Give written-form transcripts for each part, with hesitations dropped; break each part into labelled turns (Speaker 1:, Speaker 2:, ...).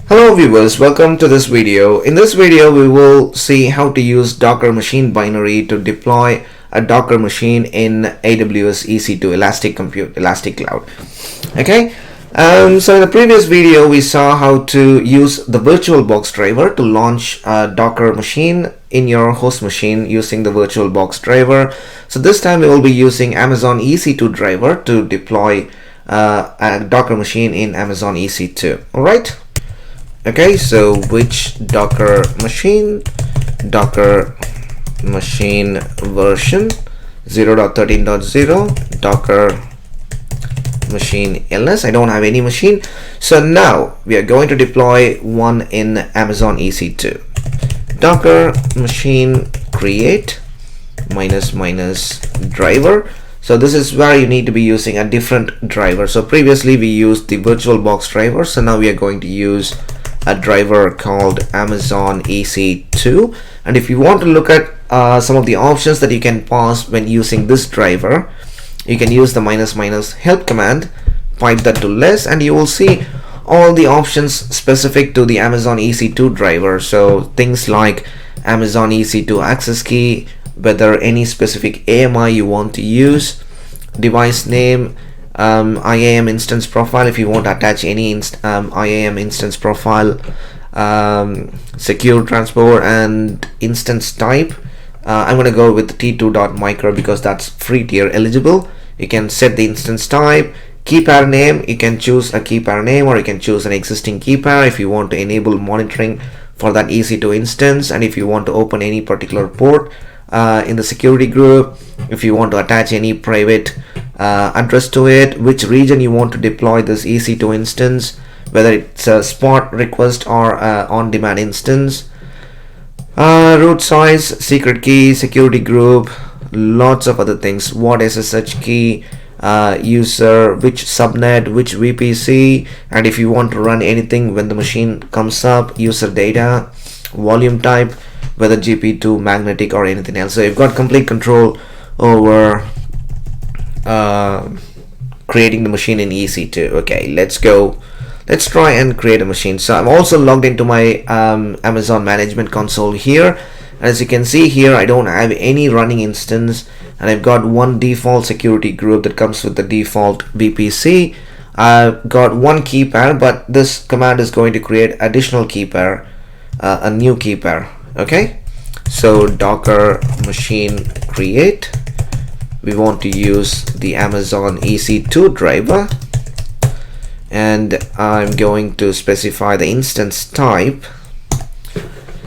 Speaker 1: Hello viewers, welcome to this video. In this video we will see how to use Docker machine binary to deploy a Docker machine in AWS EC2 Elastic Cloud. Okay, so in the previous video we saw how to use the VirtualBox driver to launch a Docker machine in your host machine using the VirtualBox driver. So this time we will be using Amazon EC2 driver to deploy a Docker machine in Amazon EC2. Alright. Okay, so which Docker machine version 0.13.0 Docker machine ls. I don't have any machine, so now we are going to deploy one in Amazon EC2. Docker machine create -- driver. So this is where you need to be using a different driver. So previously we used the VirtualBox driver, so now we are going to use a driver called Amazon EC2. And if you want to look at some of the options that you can pass when using this driver, you can use the -- help command, pipe that to less, and you will see all the options specific to the Amazon EC2 driver. So things like Amazon EC2 access key, whether any specific AMI you want to use, device name, IAM instance profile if you want to attach any IAM instance profile, secure transport, and instance type. I'm going to go with t2.micro because that's free tier eligible. You can set the instance type. Key pair name, you can choose a key pair name or you can choose an existing key pair if you want to enable monitoring for that EC2 instance, and if you want to open any particular port in the security group, if you want to attach any private address to it, which region you want to deploy this EC2 instance, whether it's a spot request or on-demand instance, root size, secret key, security group, lots of other things, what SSH key, user, which subnet, which VPC, and if you want to run anything when the machine comes up, user data, volume type, whether GP2, magnetic, or anything else. So you've got complete control over creating the machine in EC2. Okay, let's try and create a machine. So I'm also logged into my Amazon management console here. As you can see here, I don't have any running instance, and I've got one default security group that comes with the default VPC. I've got one key pair, but this command is going to create additional key pair, a new key pair. Okay, so Docker machine create, we want to use the Amazon EC2 driver, and I'm going to specify the instance type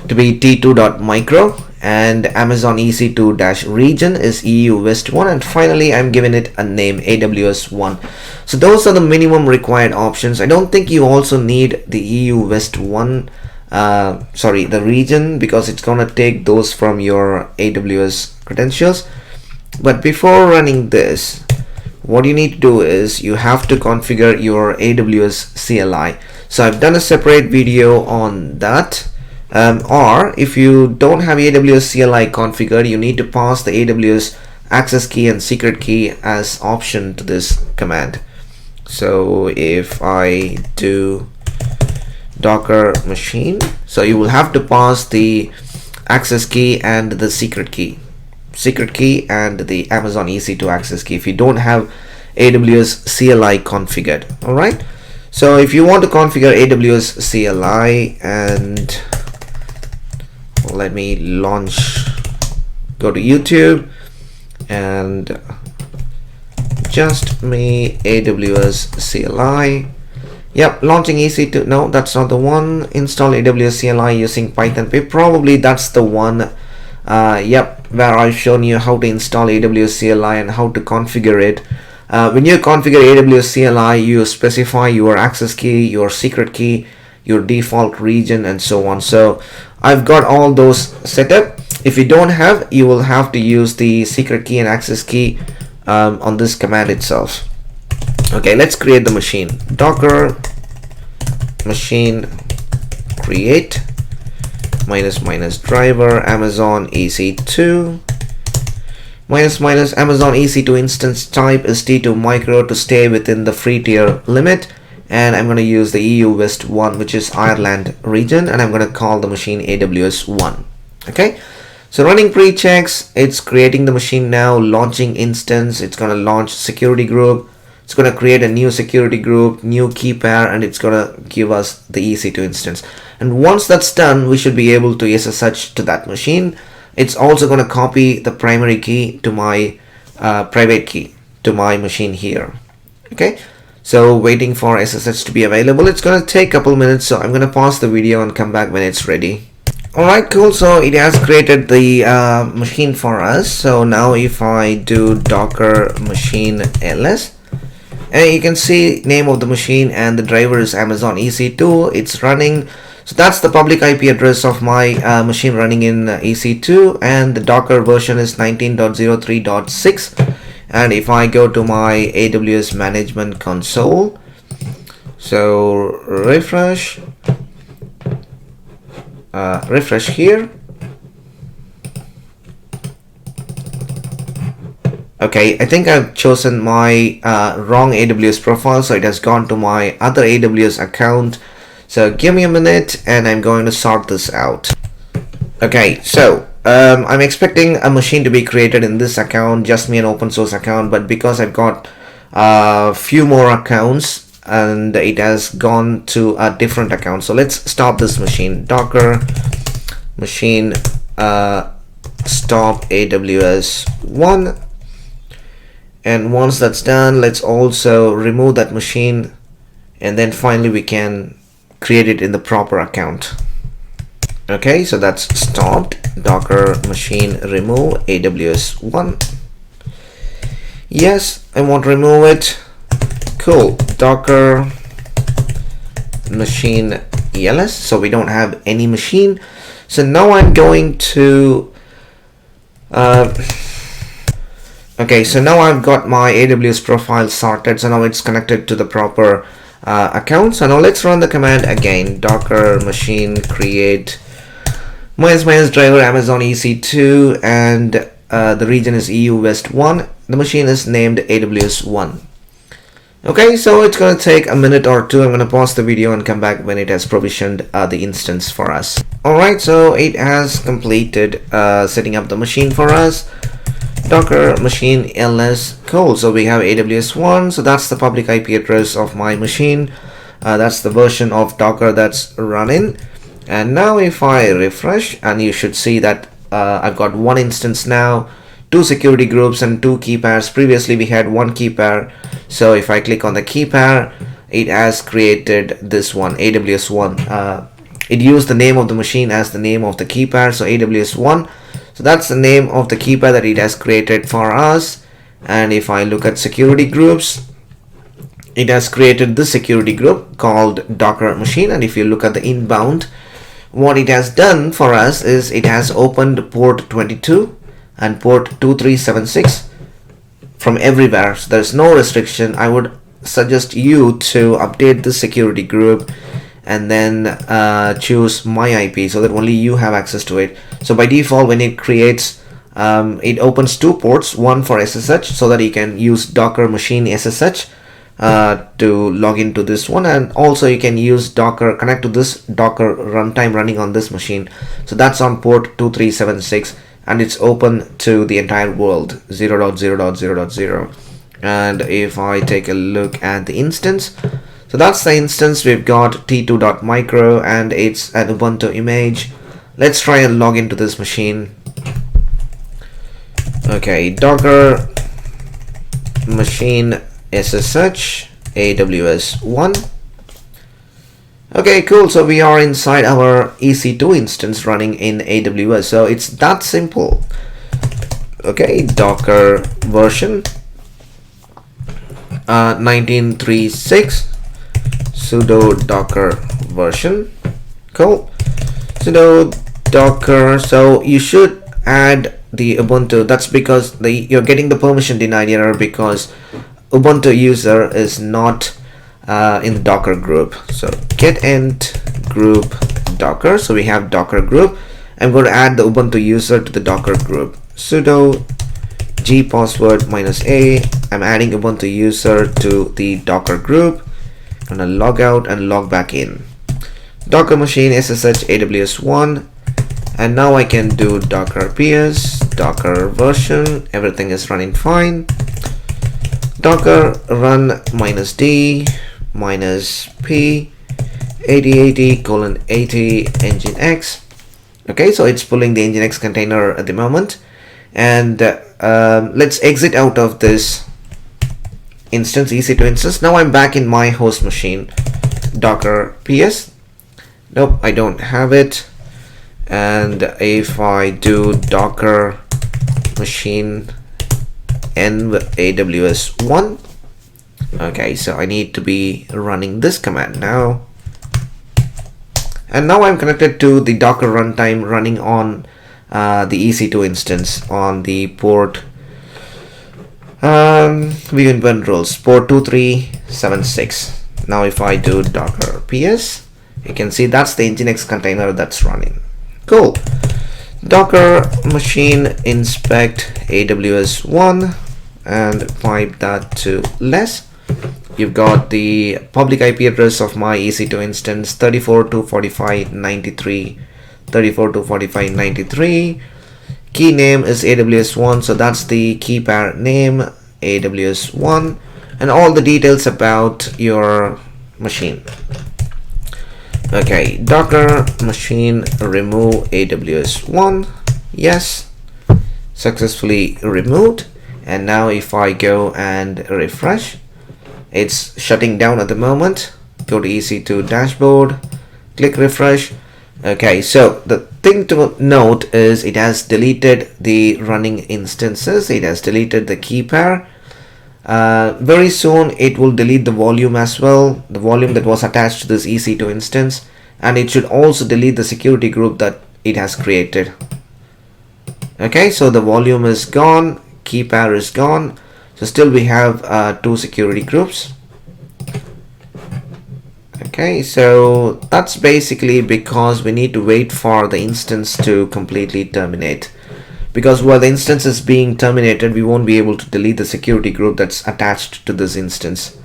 Speaker 1: to be t2.micro, and Amazon EC2-region is EU West 1, and finally I'm giving it a name, AWS 1. So those are the minimum required options. I don't think you also need the EU West 1, the region, because it's gonna take those from your AWS credentials. But before running this, what you need to do is you have to configure your AWS CLI. So I've done a separate video on that. Or if you don't have AWS CLI configured, you need to pass the AWS access key and secret key as option to this command. So if I do Docker machine, so you will have to pass the access key and the secret key and the Amazon EC2 access key if you don't have AWS CLI configured. Alright, so if you want to configure AWS CLI, and let me go to YouTube and just me AWS CLI. Yep, launching EC2. No, that's not the one. Install AWS CLI using Python pip. Probably that's the one. Yep, where I've shown you how to install AWS CLI and how to configure it. When you configure AWS CLI, you specify your access key, your secret key, your default region, and so on. So I've got all those set up. If you don't have, you will have to use the secret key and access key on this command itself. Okay, let's create the machine. Docker machine create -- driver Amazon EC2 -- Amazon EC2 instance type is T2 micro to stay within the free tier limit, and I'm going to use the EU West 1, which is Ireland region, and I'm going to call the machine AWS 1. Okay, so running pre-checks, it's creating the machine now, launching instance, it's going to launch security group, it's going to create a new security group, new key pair, and it's going to give us the EC2 instance. And once that's done, we should be able to SSH to that machine. It's also going to copy the primary key to my private key to my machine here. Okay, so waiting for SSH to be available. It's going to take a couple minutes, so I'm going to pause the video and come back when it's ready. Alright, cool. So it has created the machine for us. So now if I do docker machine ls, and you can see name of the machine and the driver is Amazon EC2. It's running. So that's the public IP address of my machine running in EC2, and the Docker version is 19.03.6. And if I go to my AWS management console, so refresh here. Okay, I think I've chosen my wrong AWS profile, so it has gone to my other AWS account. So give me a minute and I'm going to sort this out. Okay, so I'm expecting a machine to be created in this account, just me an open source account, but because I've got a few more accounts and it has gone to a different account. So let's stop this machine, docker machine stop AWS 1. And once that's done, let's also remove that machine, and then finally we can create it in the proper account. Okay, so that's stopped. Docker machine remove AWS 1. Yes, I want to remove it. Cool. Docker machine ELS. So we don't have any machine. So now I'm going to okay, so now I've got my AWS profile sorted, so now it's connected to the proper account. So now let's run the command again, docker machine create ---- driver Amazon EC2, and the region is EU West 1. The machine is named AWS 1. Okay, so it's going to take a minute or two. I'm going to pause the video and come back when it has provisioned the instance for us. Alright, so it has completed setting up the machine for us. Docker machine ls, cool. So we have AWS 1, so that's the public IP address of my machine. That's the version of Docker that's running. And now if I refresh, and you should see that I've got one instance now, 2 security groups and 2 key pairs. Previously we had 1 key pair. So if I click on the key pair, it has created this one, AWS 1. It used the name of the machine as the name of the key pair, so AWS 1. So that's the name of the key pair that it has created for us. And if I look at security groups, it has created this security group called Docker machine. And if you look at the inbound, what it has done for us is it has opened port 22 and port 2376 from everywhere. So there's no restriction. I would suggest you to update the security group and then choose my IP so that only you have access to it. So by default, when it creates, it opens 2 ports, one for SSH so that you can use Docker machine SSH to log into this one, and also you can use Docker, connect to this Docker runtime running on this machine. So that's on port 2376 and it's open to the entire world, 0.0.0.0. And if I take a look at the instance, so that's the instance. We've got t2.micro and it's an Ubuntu image. Let's try and log into this machine. Okay, Docker machine SSH AWS 1. Okay, cool. So we are inside our EC2 instance running in AWS. So it's that simple. Okay, Docker version 1936 sudo docker version. Cool. Sudo docker. So you should add the Ubuntu. That's because you're getting the permission denied error because Ubuntu user is not in the Docker group. So get int group Docker. So we have Docker group. I'm going to add the Ubuntu user to the Docker group. Sudo g password -a. I'm adding Ubuntu user to the Docker group. I'm gonna log out and log back in. Docker machine SSH AWS 1, and now I can do docker ps, docker version, everything is running fine. Docker run -d -p 8080:80 nginx. Okay, so it's pulling the nginx container at the moment, and let's exit out of this instance, EC2 instance. Now I'm back in my host machine. Docker ps, nope, I don't have it. And if I do docker machine env AWS 1, okay, so I need to be running this command now, and now I'm connected to the Docker runtime running on the EC2 instance on the port view event rules port 2376. Now if I do docker ps, you can see that's the nginx container that's running. Cool. Docker machine inspect AWS 1 and pipe that to less. You've got the public IP address of my EC2 instance 34.245.93, 34.245.93. Key name is AWS 1, so that's the key pair name, AWS 1, and all the details about your machine. Okay, docker machine remove AWS 1, yes, successfully removed. And now if I go and refresh, it's shutting down at the moment. Go to EC2 dashboard, click refresh. Okay, so the thing to note is it has deleted the running instances, it has deleted the key pair. Very soon it will delete the volume as well, the volume that was attached to this EC2 instance, and it should also delete the security group that it has created. Okay, so the volume is gone, key pair is gone, so still we have two security groups. Okay, so that's basically because we need to wait for the instance to completely terminate, because while the instance is being terminated, we won't be able to delete the security group that's attached to this instance.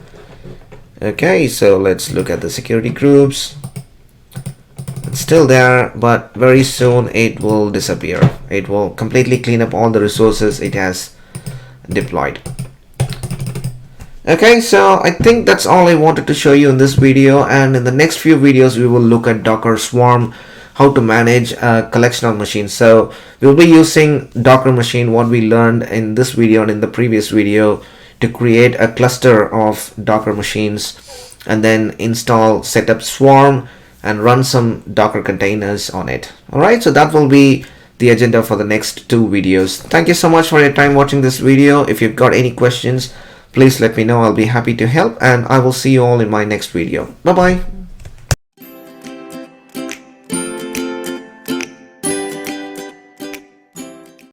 Speaker 1: Okay, so let's look at the security groups. It's still there, but very soon it will disappear. It will completely clean up all the resources it has deployed. Okay, so I think that's all I wanted to show you in this video, and in the next few videos we will look at Docker Swarm, how to manage a collection of machines. So we'll be using Docker machine, what we learned in this video and in the previous video, to create a cluster of Docker machines and then install, set up Swarm and run some Docker containers on it. Alright, so that will be the agenda for the next two videos. Thank you so much for your time watching this video. If you've got any questions, please let me know. I'll be happy to help, and I will see you all in my next video. Bye bye.